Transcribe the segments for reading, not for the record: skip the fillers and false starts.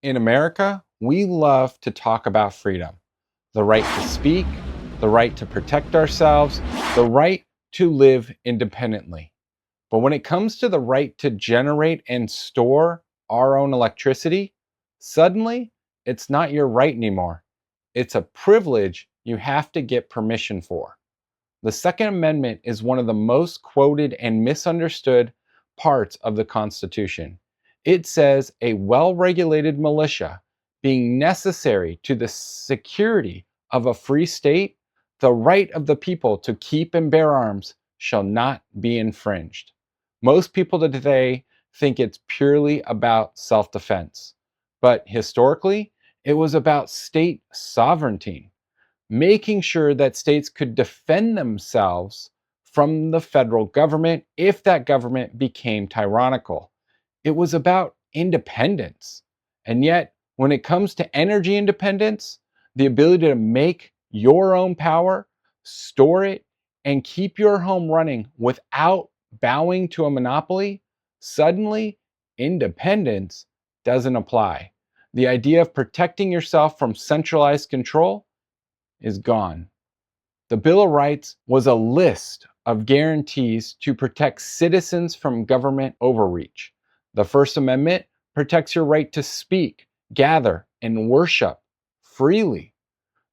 In America, we love to talk about freedom, the right to speak, the right to protect ourselves, the right to live independently. But when it comes to the right to generate and store our own electricity, suddenly it's not your right anymore. It's a privilege you have to get permission for. The Second Amendment is one of the most quoted and misunderstood parts of the Constitution. It says a well regulated militia being necessary to the security of a free state, the right of the people to keep and bear arms shall not be infringed. Most people today think it's purely about self defense, but historically, it was about state sovereignty, making sure that states could defend themselves from the federal government if that government became tyrannical. It was about independence. And yet, when it comes to energy independence, the ability to make your own power, store it, and keep your home running without bowing to a monopoly, suddenly independence doesn't apply. The idea of protecting yourself from centralized control is gone. The Bill of Rights was a list of guarantees to protect citizens from government overreach. The First Amendment protects your right to speak, gather, and worship freely.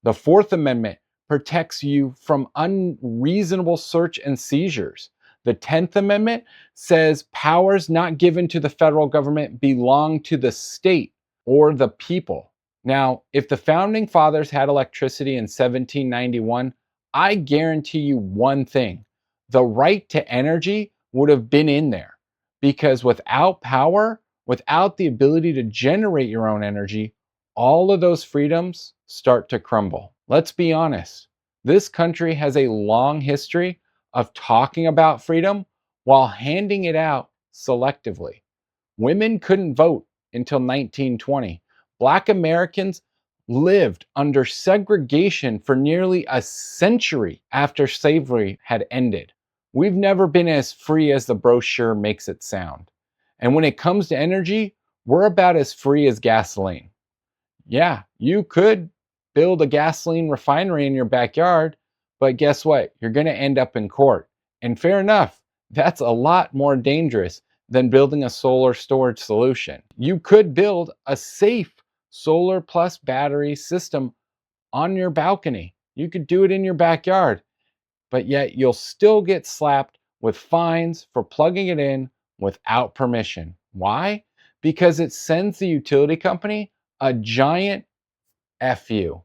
The Fourth Amendment protects you from unreasonable search and seizures. The 10th Amendment says powers not given to the federal government belong to the state or the people. Now, if the founding fathers had electricity in 1791, I guarantee you one thing: the right to energy would have been in there. Because without power, without the ability to generate your own energy, all of those freedoms start to crumble. Let's be honest. This country has a long history of talking about freedom while handing it out selectively. Women couldn't vote until 1920. Black Americans lived under segregation for nearly a century after slavery had ended. We've never been as free as the brochure makes it sound. And when it comes to energy, we're about as free as gasoline. Yeah, you could build a gasoline refinery in your backyard, but guess what? You're going to end up in court. And fair enough, that's a lot more dangerous than building a solar storage solution. You could build a safe solar plus battery system on your balcony. You could do it in your backyard, but yet you'll still get slapped with fines for plugging it in without permission. Why? Because it sends the utility company a giant F you.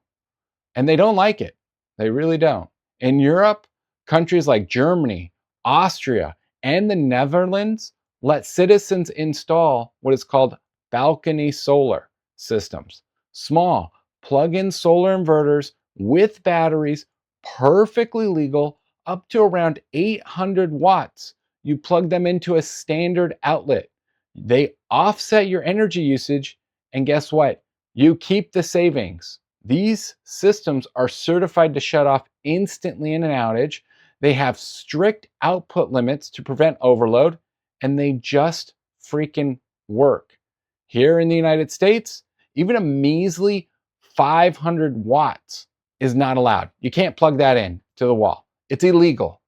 And they don't like it. They really don't. In Europe, countries like Germany, Austria, and the Netherlands let citizens install what is called balcony solar systems. Small plug-in solar inverters with batteries, perfectly legal, up to around 800 watts. You plug them into a standard outlet. They offset your energy usage, and guess what? You keep the savings. These systems are certified to shut off instantly in an outage. They have strict output limits to prevent overload, and they just freaking work. Here in the United States, even a measly 500 watts is not allowed. You can't plug that in to the wall. It's illegal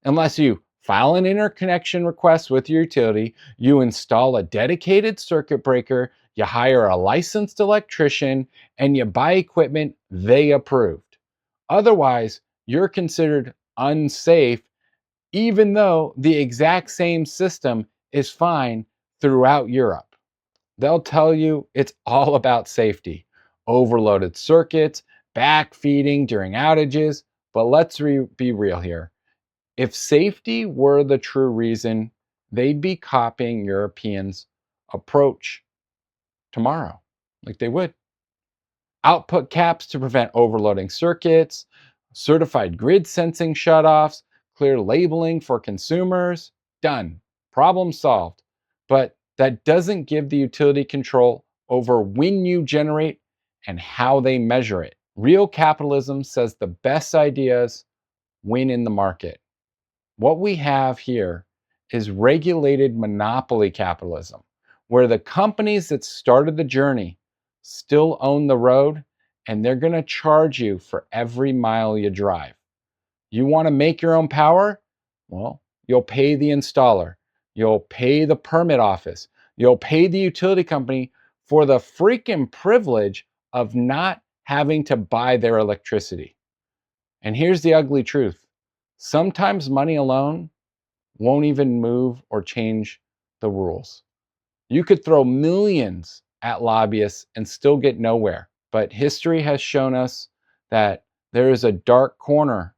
unless you file an interconnection request with your utility, you install a dedicated circuit breaker, you hire a licensed electrician, and you buy equipment they approved. Otherwise, you're considered unsafe, even though the exact same system is fine throughout Europe. They'll tell you it's all about safety, overloaded circuits, backfeeding during outages, but let's be real here. If safety were the true reason, they'd be copying Europeans' approach tomorrow, like they would. Output caps to prevent overloading circuits, certified grid sensing shutoffs, clear labeling for consumers. Done. Problem solved. But that doesn't give the utility control over when you generate and how they measure it. Real capitalism says the best ideas win in the market. What we have here is regulated monopoly capitalism, where the companies that started the journey still own the road, and they're going to charge you for every mile you drive. You want to make your own power? Well, you'll pay the installer, you'll pay the permit office, you'll pay the utility company for the freaking privilege of not having to buy their electricity. And here's the ugly truth. Sometimes money alone won't even move or change the rules. You could throw millions at lobbyists and still get nowhere. But history has shown us that there is a dark corner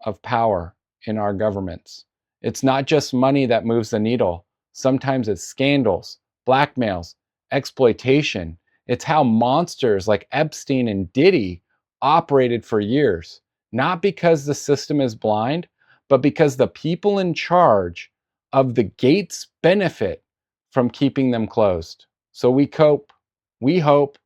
of power in our governments. It's not just money that moves the needle. Sometimes it's scandals, blackmails, exploitation. It's how monsters like Epstein and Diddy operated for years, not because the system is blind, but because the people in charge of the gates benefit from keeping them closed. So we cope, we hope,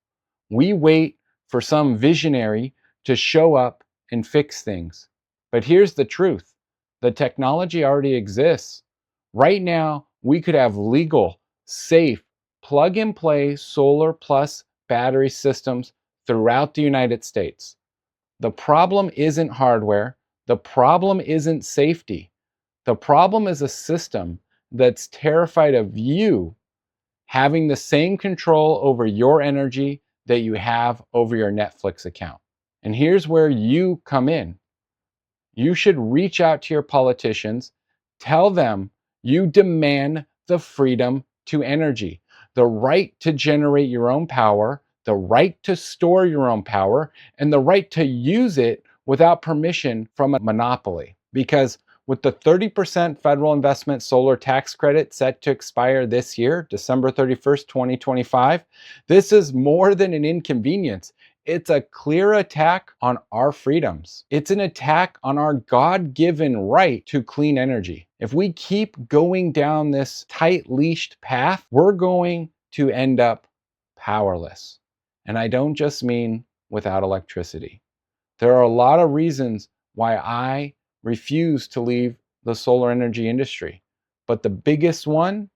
we wait for some visionary to show up and fix things. But here's the truth. The technology already exists. Right now, we could have legal, safe, plug-and-play solar plus battery systems throughout the United States. The problem isn't hardware. The problem isn't safety. The problem is a system that's terrified of you having the same control over your energy that you have over your Netflix account. And here's where you come in. You should reach out to your politicians, tell them you demand the freedom to energy, the right to generate your own power, the right to store your own power, and the right to use it without permission from a monopoly. Because with the 30% federal investment solar tax credit set to expire this year, December 31st, 2025, this is more than an inconvenience. It's a clear attack on our freedoms. It's an attack on our God-given right to clean energy. If we keep going down this tight-leashed path, we're going to end up powerless. And I don't just mean without electricity. There are a lot of reasons why I refuse to leave the solar energy industry. But the biggest one,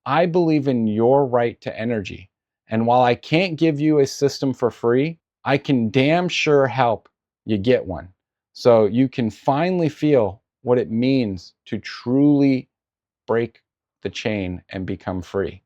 I believe in your right to energy. And while I can't give you a system for free, I can damn sure help you get one. So you can finally feel what it means to truly break the chain and become free.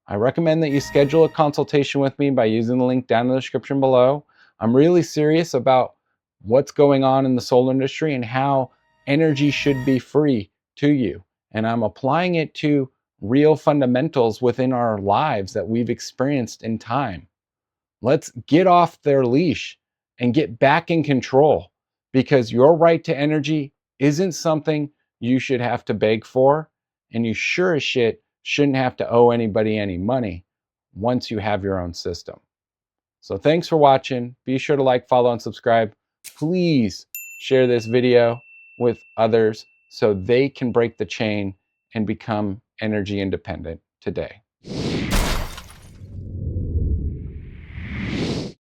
I recommend that you schedule a consultation with me by using the link down in the description below. I'm really serious about what's going on in the solar industry and how energy should be free to you. And I'm applying it to real fundamentals within our lives that we've experienced in time. Let's get off their leash and get back in control, because your right to energy isn't something you should have to beg for, and you sure as shit shouldn't have to owe anybody any money once you have your own system. So thanks for watching. Be sure to like, follow, and subscribe. Please share this video with others so they can break the chain and become energy independent today.